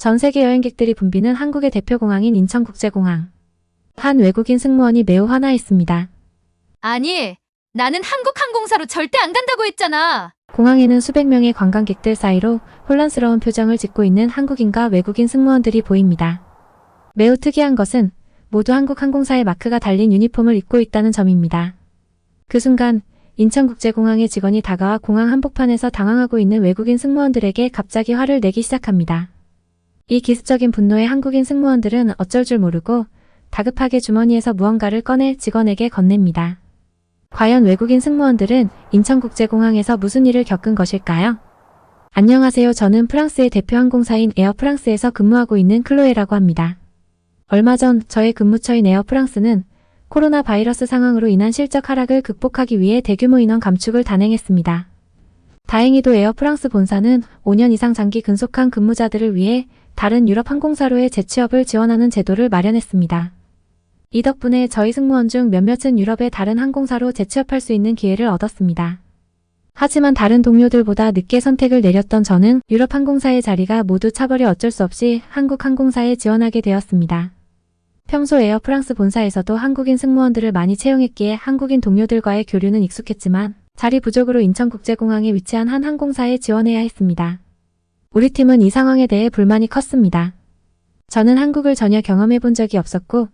전 세계 여행객들이 붐비는 한국의 대표 공항인 인천국제공항. 한 외국인 승무원이 매우 화나했습니다. 아니, 나는 한국 항공사로 절대 안 간다고 했잖아. 공항에는 수백 명의 관광객들 사이로 혼란스러운 표정을 짓고 있는 한국인과 외국인 승무원들이 보입니다. 매우 특이한 것은 모두 한국 항공사의 마크가 달린 유니폼을 입고 있다는 점입니다. 그 순간 인천국제공항의 직원이 다가와 공항 한복판에서 당황하고 있는 외국인 승무원들에게 갑자기 화를 내기 시작합니다. 이 기습적인 분노에 한국인 승무원들은 어쩔 줄 모르고 다급하게 주머니에서 무언가를 꺼내 직원에게 건넵니다. 과연 외국인 승무원들은 인천국제공항에서 무슨 일을 겪은 것일까요? 안녕하세요. 저는 프랑스의 대표 항공사인 에어프랑스에서 근무하고 있는 클로에라고 합니다. 얼마 전 저의 근무처인 에어프랑스는 코로나 바이러스 상황으로 인한 실적 하락을 극복하기 위해 대규모 인원 감축을 단행했습니다. 다행히도 에어프랑스 본사는 5년 이상 장기 근속한 근무자들을 위해 다른 유럽 항공사로의 재취업을 지원하는 제도를 마련했습니다. 이 덕분에 저희 승무원 중 몇몇은 유럽의 다른 항공사로 재취업할 수 있는 기회를 얻었습니다. 하지만 다른 동료들보다 늦게 선택을 내렸던 저는 유럽 항공사의 자리가 모두 차버려 어쩔 수 없이 한국 항공사에 지원하게 되었습니다. 평소 에어프랑스 본사에서도 한국인 승무원들을 많이 채용했기에 한국인 동료들과의 교류는 익숙했지만 자리 부족으로 인천국제공항에 위치한 한 항공사에 지원해야 했습니다. 우리 팀은 이 상황에 대해 불만이 컸습니다. 저는 한국을 전혀 경험해 본 적이 없었고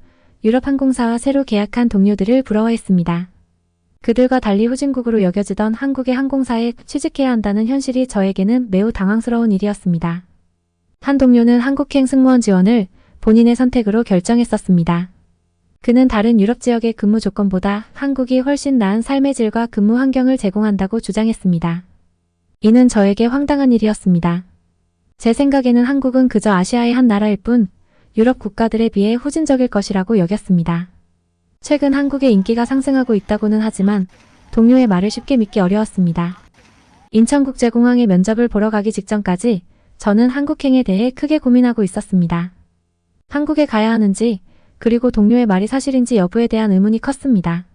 유럽 항공사와 새로 계약한 동료들을 부러워했습니다. 그들과 달리 후진국으로 여겨지던 한국의 항공사에 취직해야 한다는 현실이 저에게는 매우 당황스러운 일이었습니다. 한 동료는 한국행 승무원 지원을 본인의 선택으로 결정했었습니다. 그는 다른 유럽 지역의 근무 조건보다 한국이 훨씬 나은 삶의 질과 근무 환경을 제공한다고 주장했습니다. 이는 저에게 황당한 일이었습니다. 제 생각에는 한국은 그저 아시아의 한 나라일 뿐 유럽 국가들에 비해 후진적일 것이라고 여겼습니다. 최근 한국의 인기가 상승하고 있다고는 하지만 동료의 말을 쉽게 믿기 어려웠습니다. 인천국제공항에 면접을 보러 가기 직전까지 저는 한국행에 대해 크게 고민하고 있었습니다. 한국에 가야 하는지 그리고 동료의 말이 사실인지 여부에 대한 의문이 컸습니다.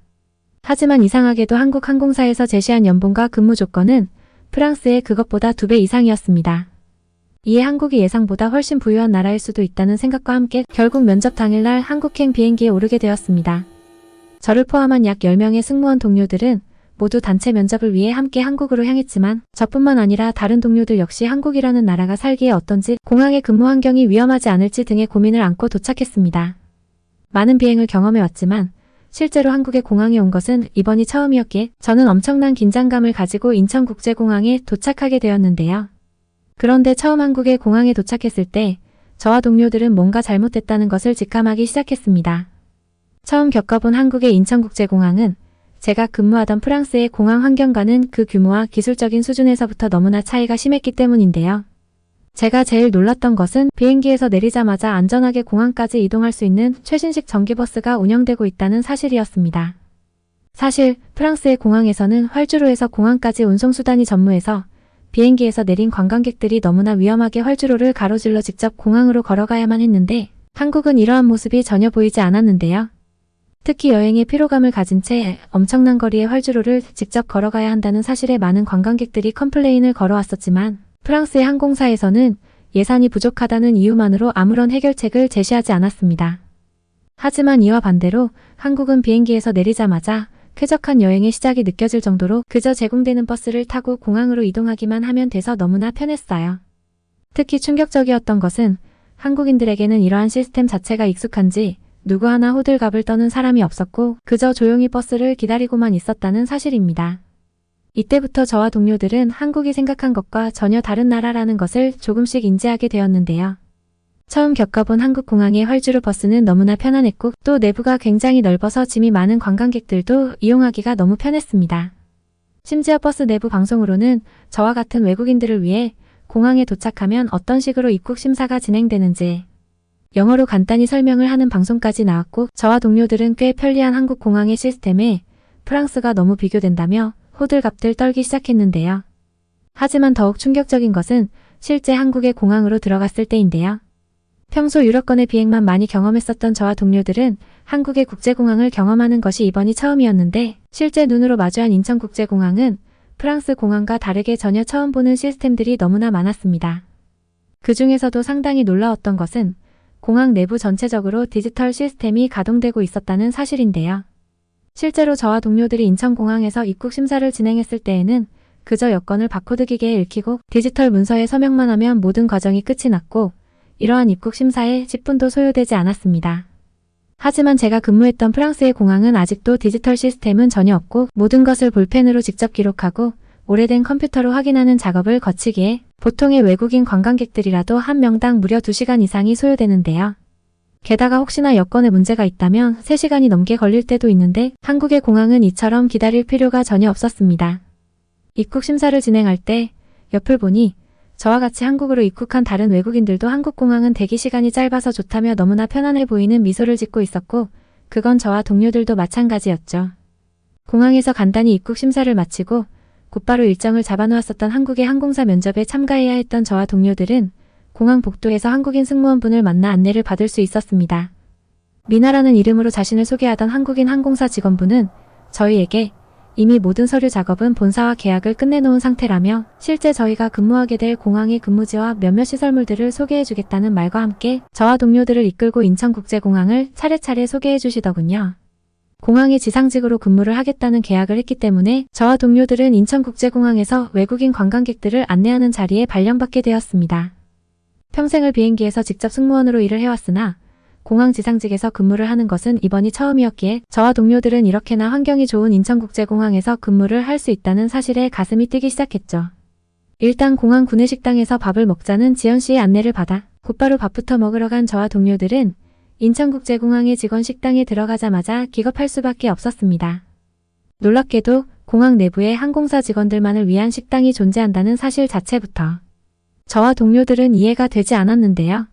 하지만 이상하게도 한국 항공사에서 제시한 연봉과 근무 조건은 프랑스의 그것보다 2배 이상이었습니다. 이에 한국이 예상보다 훨씬 부유한 나라일 수도 있다는 생각과 함께 결국 면접 당일날 한국행 비행기에 오르게 되었습니다. 저를 포함한 약 10명의 승무원 동료들은 모두 단체 면접을 위해 함께 한국으로 향했지만 저뿐만 아니라 다른 동료들 역시 한국이라는 나라가 살기에 어떤지 공항의 근무 환경이 위험하지 않을지 등의 고민을 안고 도착했습니다. 많은 비행을 경험해왔지만 실제로 한국의 공항에 온 것은 이번이 처음이었기에 저는 엄청난 긴장감을 가지고 인천국제공항에 도착하게 되었는데요. 그런데 처음 한국의 공항에 도착했을 때 저와 동료들은 뭔가 잘못됐다는 것을 직감하기 시작했습니다. 처음 겪어본 한국의 인천국제공항은 제가 근무하던 프랑스의 공항 환경과는 그 규모와 기술적인 수준에서부터 너무나 차이가 심했기 때문인데요. 제가 제일 놀랐던 것은 비행기에서 내리자마자 안전하게 공항까지 이동할 수 있는 최신식 전기버스가 운영되고 있다는 사실이었습니다. 사실 프랑스의 공항에서는 활주로에서 공항까지 운송수단이 전무해서 비행기에서 내린 관광객들이 너무나 위험하게 활주로를 가로질러 직접 공항으로 걸어가야만 했는데 한국은 이러한 모습이 전혀 보이지 않았는데요. 특히 여행에 피로감을 가진 채 엄청난 거리의 활주로를 직접 걸어가야 한다는 사실에 많은 관광객들이 컴플레인을 걸어왔었지만 프랑스의 항공사에서는 예산이 부족하다는 이유만으로 아무런 해결책을 제시하지 않았습니다. 하지만 이와 반대로 한국은 비행기에서 내리자마자 쾌적한 여행의 시작이 느껴질 정도로 그저 제공되는 버스를 타고 공항으로 이동하기만 하면 돼서 너무나 편했어요. 특히 충격적이었던 것은 한국인들에게는 이러한 시스템 자체가 익숙한지 누구 하나 호들갑을 떠는 사람이 없었고 그저 조용히 버스를 기다리고만 있었다는 사실입니다. 이때부터 저와 동료들은 한국이 생각한 것과 전혀 다른 나라라는 것을 조금씩 인지하게 되었는데요. 처음 겪어본 한국 공항의 활주로 버스는 너무나 편안했고 또 내부가 굉장히 넓어서 짐이 많은 관광객들도 이용하기가 너무 편했습니다. 심지어 버스 내부 방송으로는 저와 같은 외국인들을 위해 공항에 도착하면 어떤 식으로 입국 심사가 진행되는지 영어로 간단히 설명을 하는 방송까지 나왔고 저와 동료들은 꽤 편리한 한국 공항의 시스템에 프랑스가 너무 비교된다며 호들갑들 떨기 시작했는데요. 하지만 더욱 충격적인 것은 실제 한국의 공항으로 들어갔을 때인데요. 평소 유럽권의 비행만 많이 경험했었던 저와 동료들은 한국의 국제공항을 경험하는 것이 이번이 처음이었는데 실제 눈으로 마주한 인천국제공항은 프랑스 공항과 다르게 전혀 처음 보는 시스템들이 너무나 많았습니다. 그 중에서도 상당히 놀라웠던 것은 공항 내부 전체적으로 디지털 시스템이 가동되고 있었다는 사실인데요. 실제로 저와 동료들이 인천공항에서 입국 심사를 진행했을 때에는 그저 여권을 바코드 기계에 읽히고 디지털 문서에 서명만 하면 모든 과정이 끝이 났고 이러한 입국 심사에 10분도 소요되지 않았습니다. 하지만 제가 근무했던 프랑스의 공항은 아직도 디지털 시스템은 전혀 없고 모든 것을 볼펜으로 직접 기록하고 오래된 컴퓨터로 확인하는 작업을 거치기에 보통의 외국인 관광객들이라도 한 명당 무려 2시간 이상이 소요되는데요. 게다가 혹시나 여권에 문제가 있다면 3시간이 넘게 걸릴 때도 있는데 한국의 공항은 이처럼 기다릴 필요가 전혀 없었습니다. 입국 심사를 진행할 때 옆을 보니 저와 같이 한국으로 입국한 다른 외국인들도 한국 공항은 대기 시간이 짧아서 좋다며 너무나 편안해 보이는 미소를 짓고 있었고 그건 저와 동료들도 마찬가지였죠. 공항에서 간단히 입국 심사를 마치고 곧바로 일정을 잡아놓았었던 한국의 항공사 면접에 참가해야 했던 저와 동료들은 공항 복도에서 한국인 승무원분을 만나 안내를 받을 수 있었습니다. 미나라는 이름으로 자신을 소개하던 한국인 항공사 직원분은 저희에게 이미 모든 서류 작업은 본사와 계약을 끝내놓은 상태라며 실제 저희가 근무하게 될 공항의 근무지와 몇몇 시설물들을 소개해주겠다는 말과 함께 저와 동료들을 이끌고 인천국제공항을 차례차례 소개해주시더군요. 공항의 지상직으로 근무를 하겠다는 계약을 했기 때문에 저와 동료들은 인천국제공항에서 외국인 관광객들을 안내하는 자리에 발령받게 되었습니다. 평생을 비행기에서 직접 승무원으로 일을 해왔으나 공항 지상직에서 근무를 하는 것은 이번이 처음이었기에 저와 동료들은 이렇게나 환경이 좋은 인천국제공항에서 근무를 할 수 있다는 사실에 가슴이 뛰기 시작했죠. 일단 공항 구내식당에서 밥을 먹자는 지연 씨의 안내를 받아 곧바로 밥부터 먹으러 간 저와 동료들은 인천국제공항의 직원 식당에 들어가자마자 기겁할 수밖에 없었습니다. 놀랍게도 공항 내부에 항공사 직원들만을 위한 식당이 존재한다는 사실 자체부터 저와 동료들은 이해가 되지 않았는데요.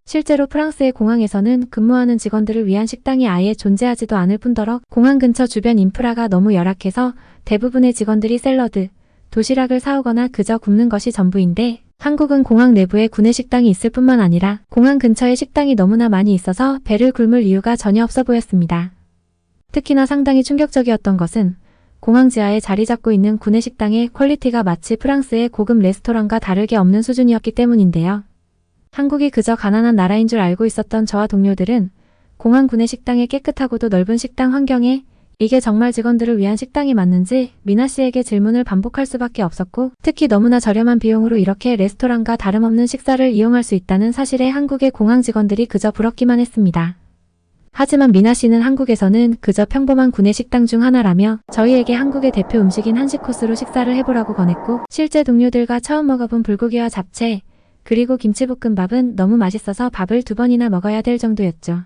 실제로 프랑스의 공항에서는 근무하는 직원들을 위한 식당이 아예 존재하지도 않을 뿐더러 공항 근처 주변 인프라가 너무 열악해서 대부분의 직원들이 샐러드, 도시락을 사오거나 그저 굽는 것이 전부인데 한국은 공항 내부에 구내식당이 있을 뿐만 아니라 공항 근처에 식당이 너무나 많이 있어서 배를 굶을 이유가 전혀 없어 보였습니다. 특히나 상당히 충격적이었던 것은 공항 지하에 자리 잡고 있는 구내식당의 퀄리티가 마치 프랑스의 고급 레스토랑과 다르게 없는 수준이었기 때문인데요. 한국이 그저 가난한 나라인 줄 알고 있었던 저와 동료들은 공항 구내식당의 깨끗하고도 넓은 식당 환경에 이게 정말 직원들을 위한 식당이 맞는지 미나 씨에게 질문을 반복할 수밖에 없었고 특히 너무나 저렴한 비용으로 이렇게 레스토랑과 다름없는 식사를 이용할 수 있다는 사실에 한국의 공항 직원들이 그저 부럽기만 했습니다. 하지만 미나 씨는 한국에서는 그저 평범한 구내식당 중 하나라며 저희에게 한국의 대표 음식인 한식 코스로 식사를 해보라고 권했고 실제 동료들과 처음 먹어본 불고기와 잡채 그리고 김치볶음밥은 너무 맛있어서 밥을 2번이나 먹어야 될 정도였죠.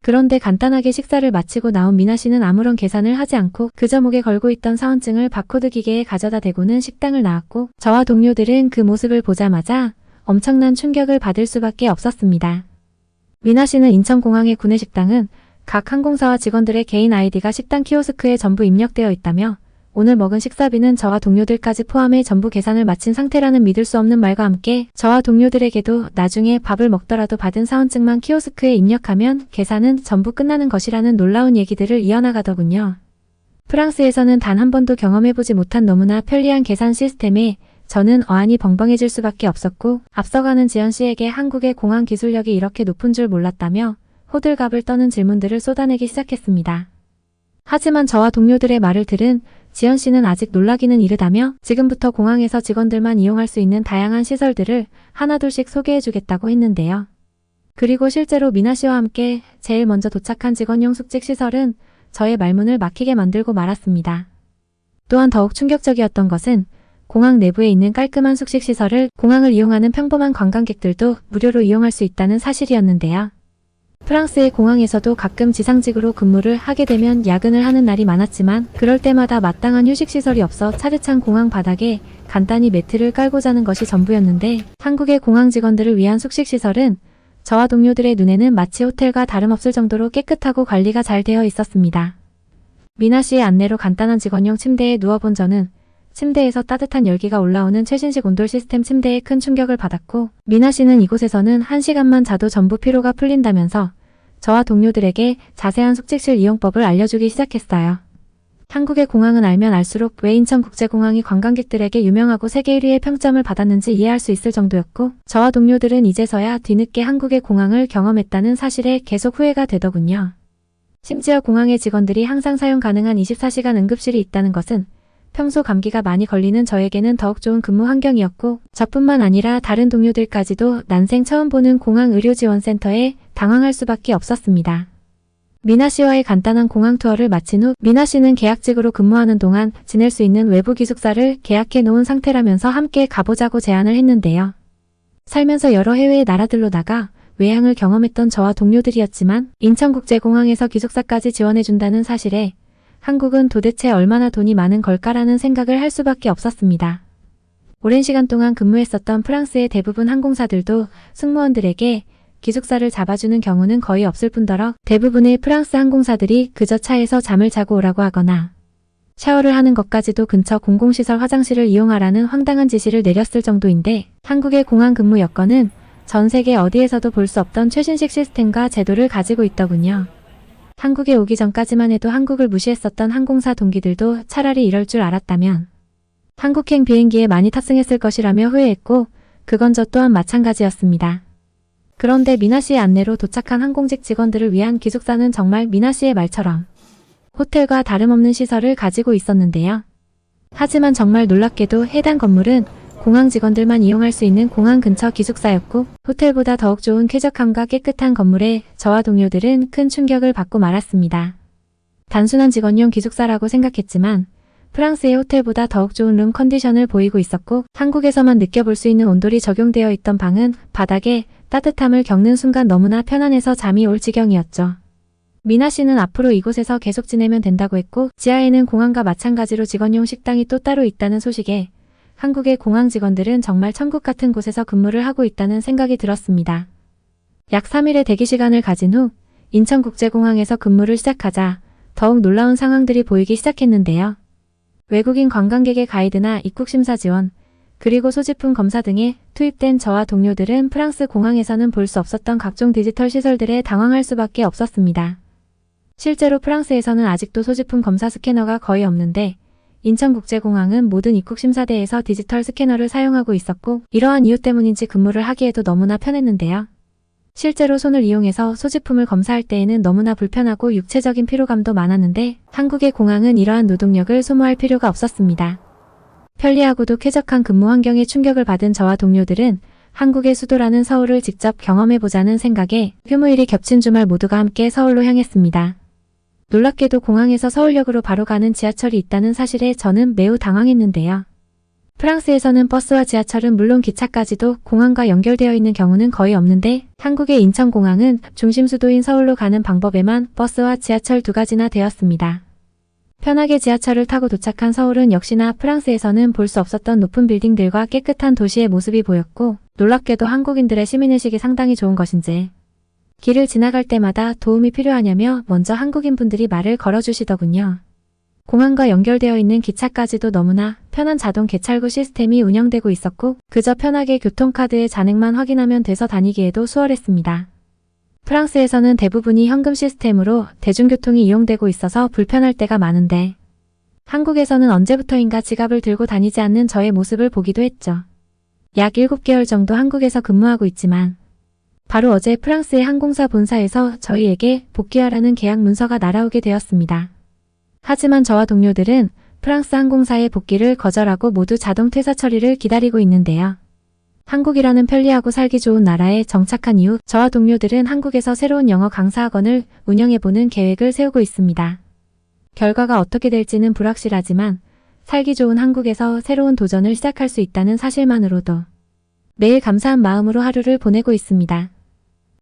그런데 간단하게 식사를 마치고 나온 미나 씨는 아무런 계산을 하지 않고 그저 목에 걸고 있던 사원증을 바코드 기계에 가져다 대고는 식당을 나왔고 저와 동료들은 그 모습을 보자마자 엄청난 충격을 받을 수밖에 없었습니다. 미나 씨는 인천공항의 구내식당은 각 항공사와 직원들의 개인 아이디가 식당 키오스크에 전부 입력되어 있다며 오늘 먹은 식사비는 저와 동료들까지 포함해 전부 계산을 마친 상태라는 믿을 수 없는 말과 함께 저와 동료들에게도 나중에 밥을 먹더라도 받은 사원증만 키오스크에 입력하면 계산은 전부 끝나는 것이라는 놀라운 얘기들을 이어나가더군요. 프랑스에서는 단 한 번도 경험해보지 못한 너무나 편리한 계산 시스템에 저는 어안이 벙벙해질 수밖에 없었고 앞서가는 지연 씨에게 한국의 공항 기술력이 이렇게 높은 줄 몰랐다며 호들갑을 떠는 질문들을 쏟아내기 시작했습니다. 하지만 저와 동료들의 말을 들은 지연 씨는 아직 놀라기는 이르다며 지금부터 공항에서 직원들만 이용할 수 있는 다양한 시설들을 하나둘씩 소개해주겠다고 했는데요. 그리고 실제로 미나 씨와 함께 제일 먼저 도착한 직원용 숙직 시설은 저의 말문을 막히게 만들고 말았습니다. 또한 더욱 충격적이었던 것은 공항 내부에 있는 깔끔한 숙식 시설을 공항을 이용하는 평범한 관광객들도 무료로 이용할 수 있다는 사실이었는데요. 프랑스의 공항에서도 가끔 지상직으로 근무를 하게 되면 야근을 하는 날이 많았지만 그럴 때마다 마땅한 휴식시설이 없어 차디찬 공항 바닥에 간단히 매트를 깔고 자는 것이 전부였는데 한국의 공항 직원들을 위한 숙식시설은 저와 동료들의 눈에는 마치 호텔과 다름없을 정도로 깨끗하고 관리가 잘 되어 있었습니다. 미나 씨의 안내로 간단한 직원용 침대에 누워본 저는 침대에서 따뜻한 열기가 올라오는 최신식 온돌 시스템 침대에 큰 충격을 받았고 미나 씨는 이곳에서는 1시간만 자도 전부 피로가 풀린다면서 저와 동료들에게 자세한 숙직실 이용법을 알려주기 시작했어요. 한국의 공항은 알면 알수록 왜 인천국제공항이 관광객들에게 유명하고 세계 1위의 평점을 받았는지 이해할 수 있을 정도였고, 저와 동료들은 이제서야 뒤늦게 한국의 공항을 경험했다는 사실에 계속 후회가 되더군요. 심지어 공항의 직원들이 항상 사용 가능한 24시간 응급실이 있다는 것은 평소 감기가 많이 걸리는 저에게는 더욱 좋은 근무 환경이었고, 저뿐만 아니라 다른 동료들까지도 난생 처음 보는 공항 의료지원센터에 당황할 수밖에 없었습니다. 미나 씨와의 간단한 공항 투어를 마친 후 미나 씨는 계약직으로 근무하는 동안 지낼 수 있는 외부 기숙사를 계약해 놓은 상태라면서 함께 가보자고 제안을 했는데요. 살면서 여러 해외의 나라들로 나가 외항을 경험했던 저와 동료들이었지만 인천국제공항에서 기숙사까지 지원해준다는 사실에 한국은 도대체 얼마나 돈이 많은 걸까라는 생각을 할 수밖에 없었습니다. 오랜 시간 동안 근무했었던 프랑스의 대부분 항공사들도 승무원들에게 기숙사를 잡아주는 경우는 거의 없을 뿐더러 대부분의 프랑스 항공사들이 그저 차에서 잠을 자고 오라고 하거나 샤워를 하는 것까지도 근처 공공시설 화장실을 이용하라는 황당한 지시를 내렸을 정도인데, 한국의 공항 근무 여건은 전 세계 어디에서도 볼 수 없던 최신식 시스템과 제도를 가지고 있더군요. 한국에 오기 전까지만 해도 한국을 무시했었던 항공사 동기들도 차라리 이럴 줄 알았다면 한국행 비행기에 많이 탑승했을 것이라며 후회했고, 그건 저 또한 마찬가지였습니다. 그런데 미나 씨의 안내로 도착한 항공직 직원들을 위한 기숙사는 정말 미나 씨의 말처럼 호텔과 다름없는 시설을 가지고 있었는데요. 하지만 정말 놀랍게도 해당 건물은 공항 직원들만 이용할 수 있는 공항 근처 기숙사였고, 호텔보다 더욱 좋은 쾌적함과 깨끗한 건물에 저와 동료들은 큰 충격을 받고 말았습니다. 단순한 직원용 기숙사라고 생각했지만 프랑스의 호텔보다 더욱 좋은 룸 컨디션을 보이고 있었고, 한국에서만 느껴볼 수 있는 온돌이 적용되어 있던 방은 바닥에 따뜻함을 겪는 순간 너무나 편안해서 잠이 올 지경이었죠. 미나 씨는 앞으로 이곳에서 계속 지내면 된다고 했고, 지하에는 공항과 마찬가지로 직원용 식당이 또 따로 있다는 소식에 한국의 공항 직원들은 정말 천국 같은 곳에서 근무를 하고 있다는 생각이 들었습니다. 약 3일의 대기 시간을 가진 후 인천국제공항에서 근무를 시작하자 더욱 놀라운 상황들이 보이기 시작했는데요. 외국인 관광객의 가이드나 입국심사 지원, 그리고 소지품 검사 등에 투입된 저와 동료들은 프랑스 공항에서는 볼 수 없었던 각종 디지털 시설들에 당황할 수밖에 없었습니다. 실제로 프랑스에서는 아직도 소지품 검사 스캐너가 거의 없는데, 인천국제공항은 모든 입국심사대에서 디지털 스캐너를 사용하고 있었고, 이러한 이유 때문인지 근무를 하기에도 너무나 편했는데요. 실제로 손을 이용해서 소지품을 검사할 때에는 너무나 불편하고 육체적인 피로감도 많았는데, 한국의 공항은 이러한 노동력을 소모할 필요가 없었습니다. 편리하고도 쾌적한 근무 환경에 충격을 받은 저와 동료들은 한국의 수도라는 서울을 직접 경험해보자는 생각에 휴무일이 겹친 주말 모두가 함께 서울로 향했습니다. 놀랍게도 공항에서 서울역으로 바로 가는 지하철이 있다는 사실에 저는 매우 당황했는데요. 프랑스에서는 버스와 지하철은 물론 기차까지도 공항과 연결되어 있는 경우는 거의 없는데, 한국의 인천공항은 중심 수도인 서울로 가는 방법에만 버스와 지하철 두 가지나 되었습니다. 편하게 지하철을 타고 도착한 서울은 역시나 프랑스에서는 볼 수 없었던 높은 빌딩들과 깨끗한 도시의 모습이 보였고, 놀랍게도 한국인들의 시민의식이 상당히 좋은 것인지 길을 지나갈 때마다 도움이 필요하냐며 먼저 한국인분들이 말을 걸어주시더군요. 공항과 연결되어 있는 기차까지도 너무나 편한 자동 개찰구 시스템이 운영되고 있었고, 그저 편하게 교통카드의 잔액만 확인하면 돼서 다니기에도 수월했습니다. 프랑스에서는 대부분이 현금 시스템으로 대중교통이 이용되고 있어서 불편할 때가 많은데, 한국에서는 언제부터인가 지갑을 들고 다니지 않는 저의 모습을 보기도 했죠. 약 7개월 정도 한국에서 근무하고 있지만 바로 어제 프랑스의 항공사 본사에서 저희에게 복귀하라는 계약 문서가 날아오게 되었습니다. 하지만 저와 동료들은 프랑스 항공사의 복귀를 거절하고 모두 자동 퇴사 처리를 기다리고 있는데요. 한국이라는 편리하고 살기 좋은 나라에 정착한 이후 저와 동료들은 한국에서 새로운 영어 강사 학원을 운영해보는 계획을 세우고 있습니다. 결과가 어떻게 될지는 불확실하지만 살기 좋은 한국에서 새로운 도전을 시작할 수 있다는 사실만으로도 매일 감사한 마음으로 하루를 보내고 있습니다.